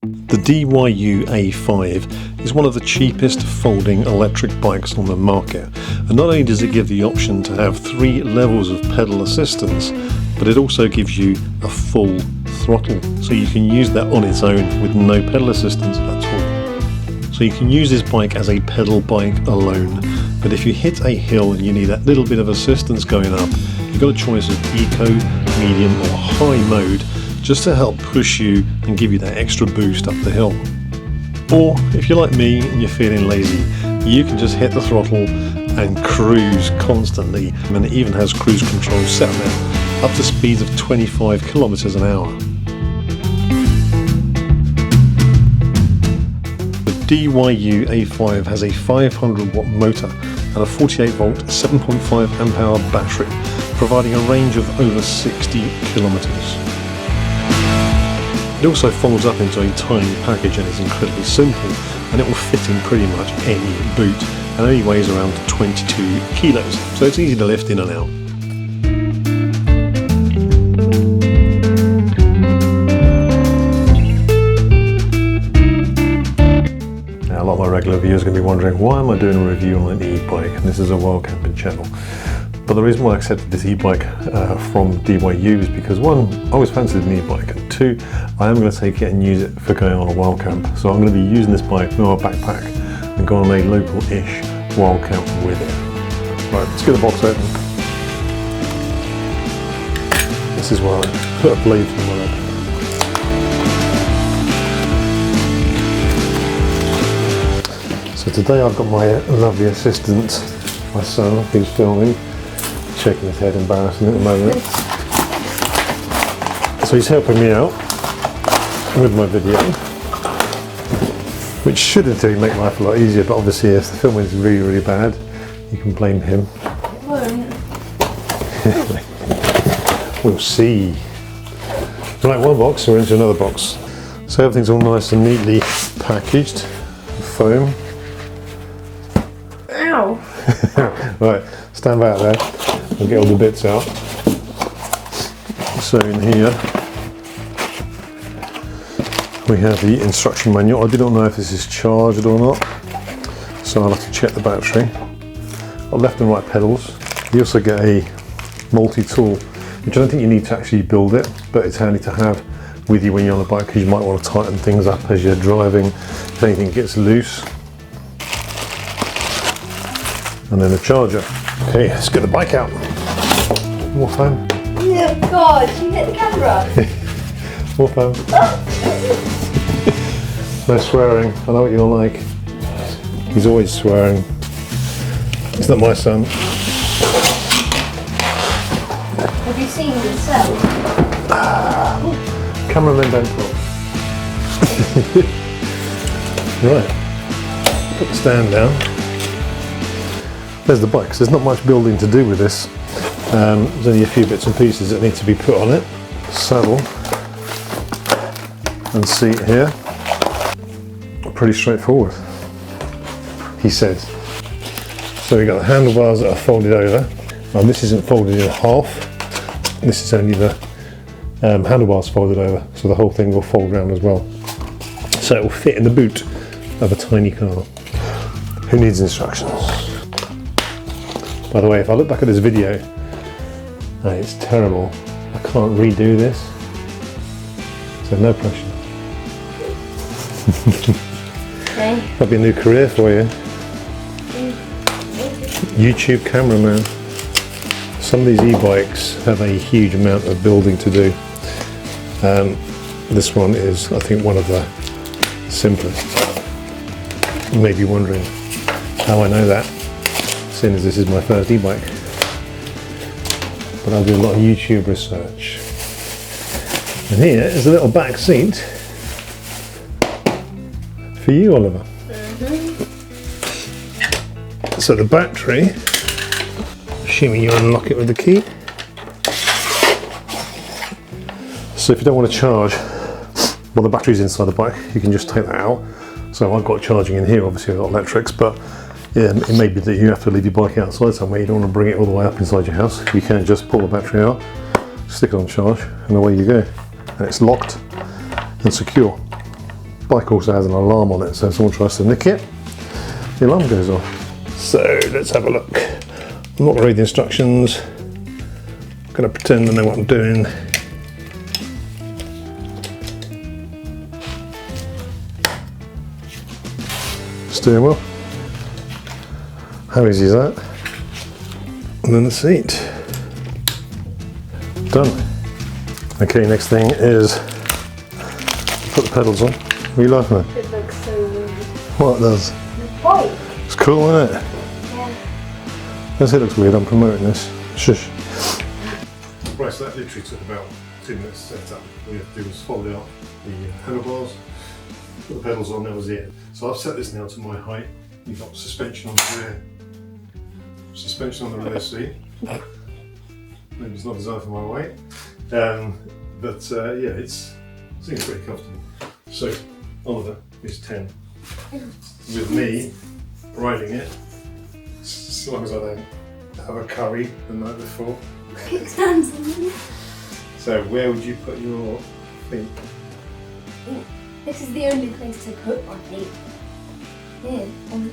The DYU A5 is one of the cheapest folding electric bikes on the market, and not only does it give the option to have 3 levels of pedal assistance, but it also gives you a full throttle, so you can use that on its own with no pedal assistance at all. So you can use this bike as a pedal bike alone, but if you hit a hill and you need that little bit of assistance going up, you've got a choice of eco, medium or high mode, just to help push you and give you that extra boost up the hill. Or if you're like me and you're feeling lazy, you can just hit the throttle and cruise constantly, and it even has cruise control set now up to speeds of 25 kilometers an hour. The DYU A5 has a 500 watt motor and a 48 volt 7.5 amp hour battery, providing a range of over 60 kilometers. It also folds up into a tiny package and is incredibly simple, and it will fit in pretty much any boot, and only weighs around 22 kilos, so it's easy to lift in and out. Now, a lot of my regular viewers are going to be wondering, why am I doing a review on an e-bike? And this is a wild camping channel. But the reason why I accepted this e-bike from DYU is because 1, I always fancied an e-bike, and 2, I am going to take it and use it for going on a wild camp. So I'm going to be using this bike with my backpack and go on a local-ish wild camp with it. Right, let's get the box open. This is where I put a blade through my leg. So today I've got my lovely assistant, my son, who's filming. Shaking his head, embarrassing at the moment. So he's helping me out with my video, which should in theory make life a lot easier, but obviously if the filming is really, really bad, you can blame him. It won't. We'll see. Right, one box, we're into another box. So everything's all nice and neatly packaged. Foam. Ow! Right, stand back there. I'll get all the bits out. So in here we have the instruction manual. I do not know if this is charged or not, so I'll have to check the battery. Got left and right pedals. You also get a multi-tool, which I don't think you need to actually build it, but it's handy to have with you when you're on the bike, because you might want to tighten things up as you're driving if anything gets loose. And then a charger. Okay, let's get the bike out. More foam. Yeah, God, you hit the camera. More foam. No swearing. I know what you're like. He's always swearing. It's not my son. Have you seen yourself? Cameraman don't talk. Right. Put the stand down. There's the bike. So there's not much building to do with this. There's only a few bits and pieces that need to be put on it. Saddle and seat here. Pretty straightforward, he says. So we've got the handlebars that are folded over. And this isn't folded in half. This is only the handlebars folded over, so the whole thing will fold round as well. So it will fit in the boot of a tiny car. Who needs instructions? By the way, if I look back at this video, it's terrible. I can't redo this, so no pressure. Okay. Might be a new career for you. YouTube cameraman. Some of these e-bikes have a huge amount of building to do. This one is, I think, one of the simplest. You may be wondering how I know that, seeing as this is my first e-bike. But I'll do a lot of YouTube research. And here is a little back seat for you, Oliver. So the battery, assuming you unlock it with the key. So if you don't want to charge while the battery's inside the bike, you can just take that out. So I've got charging in here, obviously I've got electrics, but yeah, it may be that you have to leave your bike outside somewhere. You don't want to bring it all the way up inside your house. You can just pull the battery out, stick it on charge, and away you go. And it's locked and secure. bike also has an alarm on it, so if someone tries to nick it, the alarm goes off. So let's have a look. I'm not going to read the instructions. I'm going to pretend I know what I'm doing. Steering wheel. How easy is that? And then the seat. Done. Okay, next thing is put the pedals on. What are you laughing at? It looks so weird. What does? The bike. It's cool, isn't it? Yeah. Yes, it looks weird. I'm promoting this. Shush. Right, so that literally took about 2 minutes to set up. All you have to do was fold out the handlebars, put the pedals on, that was it. So I've set this now to my height. You've got suspension on the rear seat. Maybe it's not designed for my weight. But yeah, it seems pretty comfortable. So Oliver is 10. With me riding it, as long as I don't have a curry the night before. Kickstands. So where would you put your feet? This is the only place to put my feet. Here, on the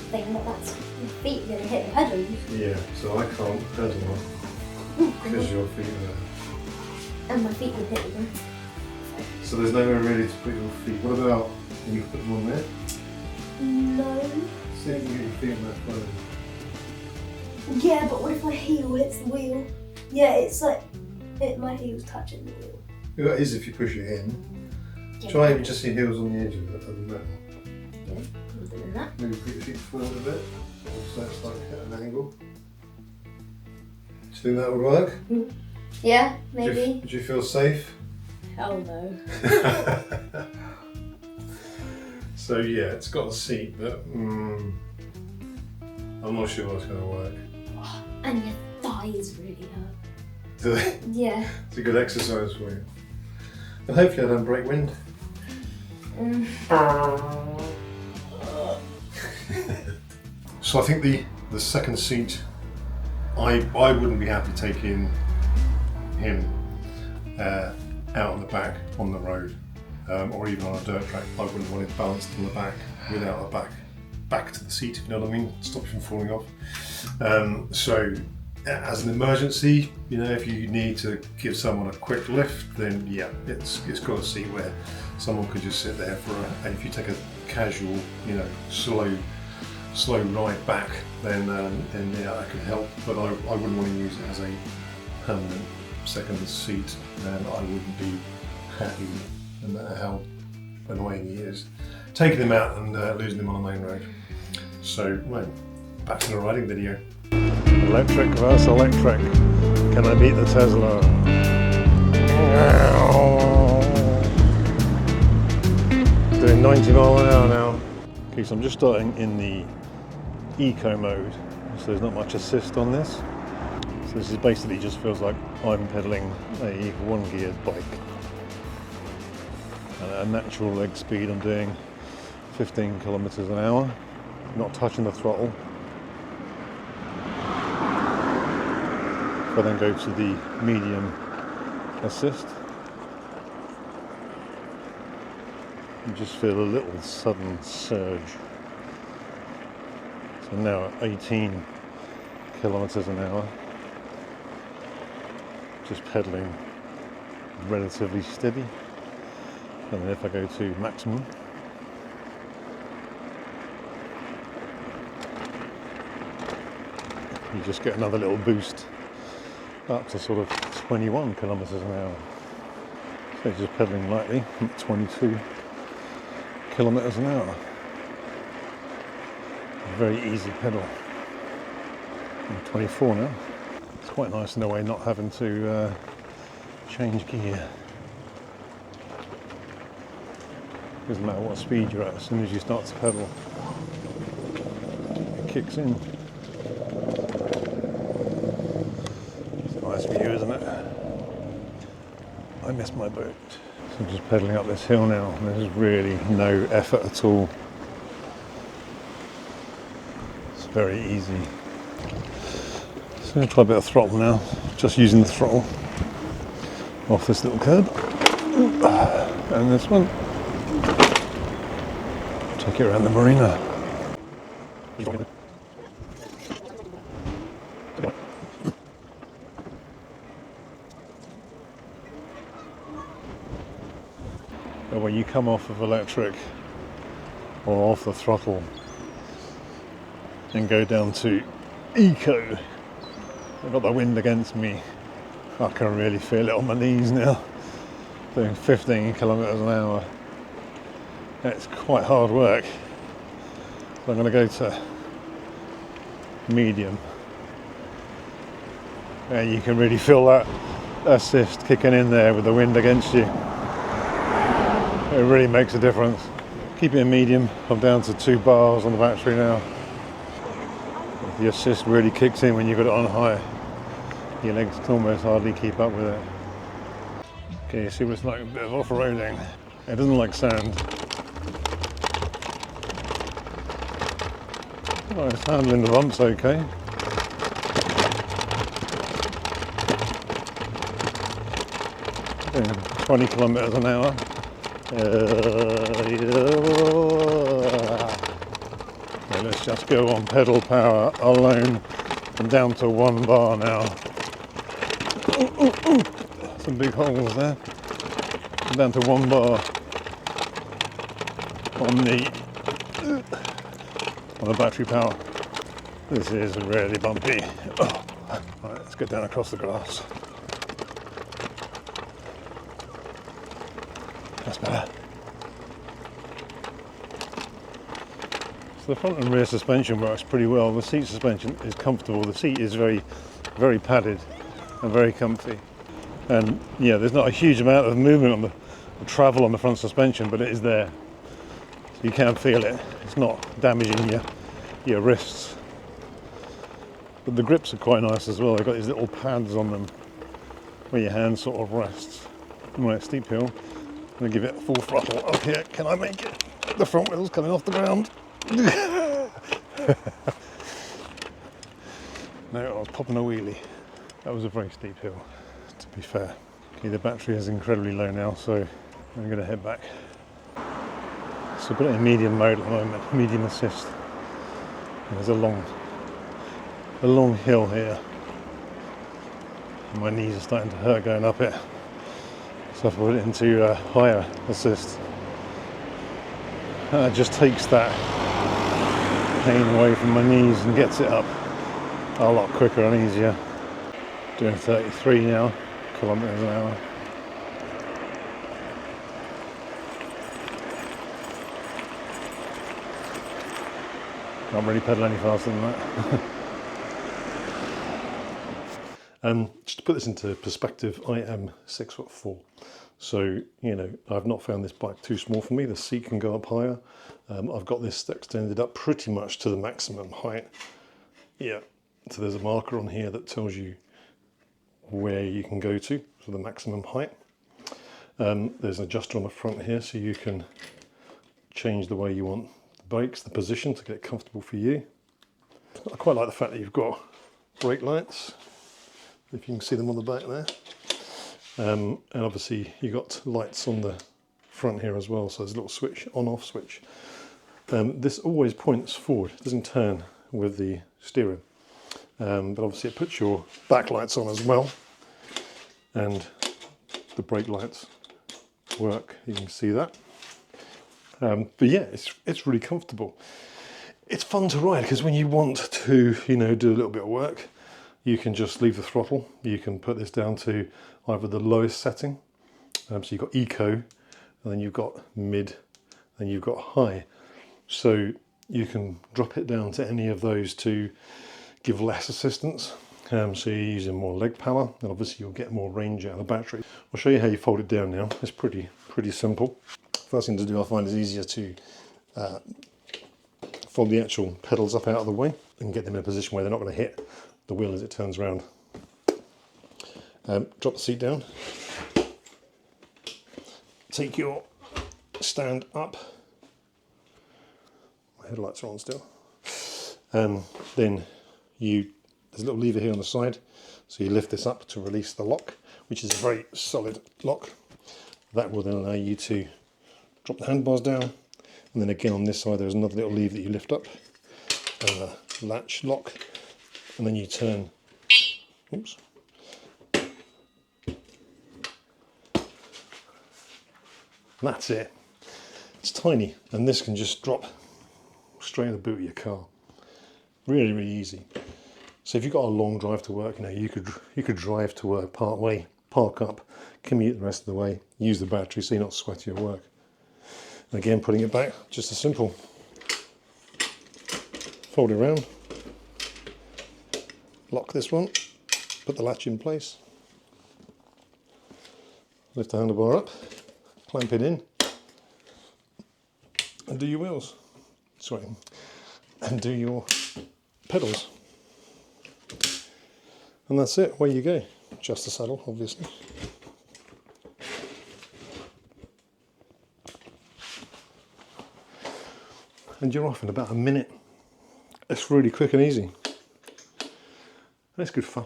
thing like that. Your feet are going to hit the pedals. Yeah, so I can't pedal because your feet are there. And my feet will hit them. So there's nowhere really to put your feet. What about you put them on there? No. See if you can get your feet on that phone. Yeah, but what if my heel hits the wheel? Yeah, it's like my heel's touching the wheel. That is if you push it in. Yeah. Try and just your heels on the edge of it, other than that. Yeah, I'm doing that. Maybe put your feet forward a bit, so it's like at an angle. Do you think that would work? Yeah, maybe. Would you feel safe? Hell no. So yeah, it's got a seat, but I'm not sure it's going to work. And your thighs really hurt. Do they? Yeah. It's a good exercise for you. And hopefully I don't break wind. So I think the second seat, I wouldn't be happy taking him out on the back on the road, or even on a dirt track. I wouldn't want it balanced on the back without a back to the seat, if you know what I mean, stop you from falling off. So as an emergency, you know, if you need to give someone a quick lift, then yeah, it's got a seat where someone could just sit there and if you take a casual, you know, slow ride back, then yeah, that could help. But I wouldn't want to use it as a permanent second seat, and I wouldn't be happy, no matter how annoying he is, taking him out and losing him on the main road. So, well, back to the riding video. Electric versus electric. Can I beat the Tesla? Doing 90 miles an hour now. Okay, so I'm just starting in the eco mode, so there's not much assist on this. So this is basically just feels like I'm pedaling a one-geared bike. At a natural leg speed I'm doing 15 kilometers an hour, not touching the throttle. If I then go to the medium assist, you just feel a little sudden surge. So now at 18 kilometers an hour, just pedaling relatively steady. And then if I go to maximum, you just get another little boost up to sort of 21 kilometers an hour. So just pedaling lightly at 22 kilometers an hour. A very easy pedal. I'm 24 now. It's quite nice in a way not having to change gear. Doesn't matter what speed you're at, as soon as you start to pedal, it kicks in. It's a nice view, isn't it? I missed my boat. So I'm just pedaling up this hill now, and there's really no effort at all. It's very easy. So I'm going to try a bit of throttle now, just using the throttle off this little curb. And this one. Take it around the marina. But when you come off of electric or off the throttle and go down to eco, I've got the wind against me. I can really feel it on my knees now. Doing 15 kilometers an hour. It's quite hard work. So I'm going to go to medium. And you can really feel that assist kicking in there with the wind against you. It really makes a difference. Keep it in medium. I'm down to 2 bars on the battery now. The assist really kicks in when you've got it on high. Your legs can almost hardly keep up with it. Okay, you see what it's like, a bit of off-roading. It doesn't like sand. Oh, it's handling the bumps okay. Yeah, 20 kilometers an hour. Okay, let's just go on pedal power alone. I'm down to 1 bar now. Some big holes there. I'm down to 1 bar on the battery power. This is really bumpy. Oh. Right, let's get down across the grass. That's better. So the front and rear suspension works pretty well. The seat suspension is comfortable. The seat is very, very padded and very comfy. And yeah, there's not a huge amount of movement on the travel on the front suspension, but it is there. So you can feel it. It's not damaging your wrists. But the grips are quite nice as well. They've got these little pads on them where your hand sort of rests. Right, steep hill. I'm going to give it full throttle up here. Can I make it? The front wheel's coming off the ground. No, I was popping a wheelie. That was a very steep hill, to be fair. Okay, the battery is incredibly low now, so I'm going to head back. So I've got it in medium mode at the moment, medium assist. And there's a long hill here. And my knees are starting to hurt going up it. So I've put it into higher assist. And it just takes that pain away from my knees and gets it up a lot quicker and easier. Doing 33 now, kilometers an hour. Can't really pedal any faster than that. Just to put this into perspective, I am 6'4". So, you know, I've not found this bike too small for me. The seat can go up higher. I've got this extended up pretty much to the maximum height. Yeah, so there's a marker on here that tells you where you can go to for the maximum height. There's an adjuster on the front here, so you can change the way you want the brakes, the position to get it comfortable for you. I quite like the fact that you've got brake lights, if you can see them on the back there. And obviously you've got lights on the front here as well, so there's a little switch, on-off switch. This always points forward, it doesn't turn with the steering. But obviously it puts your back lights on as well, and the brake lights work, you can see that. But yeah, it's really comfortable. It's fun to ride because when you want to, you know, do a little bit of work, you can just leave the throttle. You can put this down to either the lowest setting, so you've got eco, and then you've got mid, and you've got high. So you can drop it down to any of those to give less assistance. So you're using more leg power, and obviously you'll get more range out of the battery. I'll show you how you fold it down now. It's pretty simple. First thing to do, I find, is easier to fold the actual pedals up out of the way and get them in a position where they're not going to hit the wheel as it turns around. Drop the seat down. Take your stand up. My headlights are on still. Then there's a little lever here on the side, so you lift this up to release the lock, which is a very solid lock. That will then allow you to drop the handlebars down And then again on this side there's another little lever that you lift up, and a latch lock, and then you turn. Oops. That's it. It's tiny, and this can just drop straight in the boot of your car. Really, really easy. So if you've got a long drive to work, you could drive to work part way, park up, commute the rest of the way, use the battery so you're not sweaty at work. And again, putting it back, just as simple. Fold it around, lock this one, put the latch in place, lift the handlebar up, clamp it in, and do your wheels. Sorry, and do your pedals. And that's it, away you go. Just the saddle, obviously. And you're off in about a minute. It's really quick and easy. It's good fun.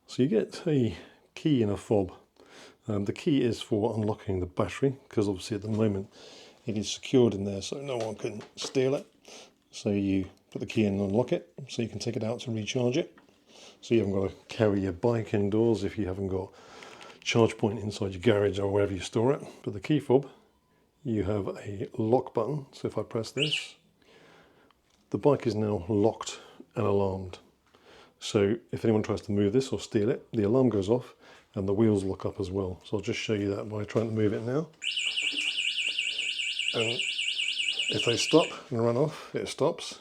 So you get a key and a fob. The key is for unlocking the battery, because obviously at the moment it is secured in there so no one can steal it. So you put the key in and unlock it so you can take it out to recharge it. So you haven't got to carry your bike indoors if you haven't got a charge point inside your garage or wherever you store it. But the key fob, you have a lock button. So if I press this, the bike is now locked and alarmed. So if anyone tries to move this or steal it, the alarm goes off and the wheels lock up as well. So I'll just show you that by trying to move it now. And if they stop and run off, it stops.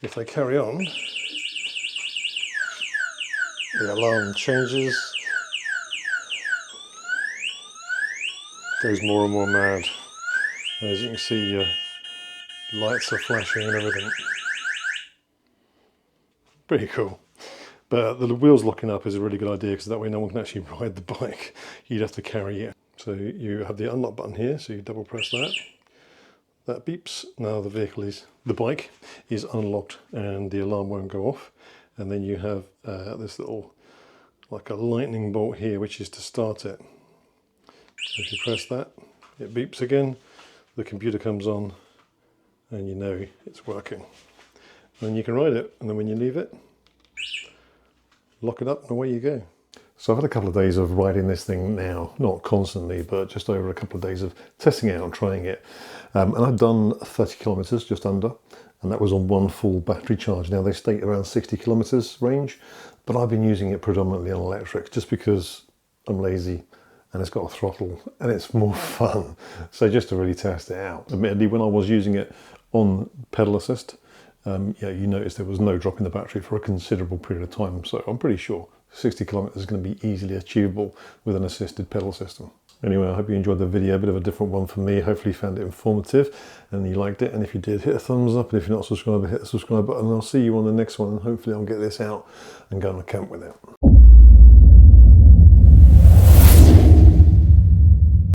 If they carry on, the alarm changes, goes more and more mad. As you can see, lights are flashing and everything. Pretty cool. But the wheels locking up is a really good idea, because that way no one can actually ride the bike. You'd have to carry it. So you have the unlock button here, so you double press that. That beeps. Now the bike is unlocked and the alarm won't go off. And then you have this little, like a lightning bolt here, which is to start it. So if you press that, it beeps again, the computer comes on, and you know it's working. And then you can ride it, and then when you leave it, lock it up and away you go. So I've had a couple of days of riding this thing now, not constantly, but just over a couple of days of testing it out and trying it. And I've done 30 kilometers, just under, and that was on one full battery charge. Now they state around 60 kilometers range, but I've been using it predominantly on electric just because I'm lazy and it's got a throttle and it's more fun. So just to really test it out. Admittedly, when I was using it on pedal assist, you noticed there was no drop in the battery for a considerable period of time. So I'm pretty sure 60 kilometers is going to be easily achievable with an assisted pedal system. Anyway, I hope you enjoyed the video, a bit of a different one for me. Hopefully you found it informative and you liked it. And if you did, hit a thumbs up. And if you're not subscribed, hit the subscribe button. And I'll see you on the next one. And hopefully I'll get this out and go on a camp with it.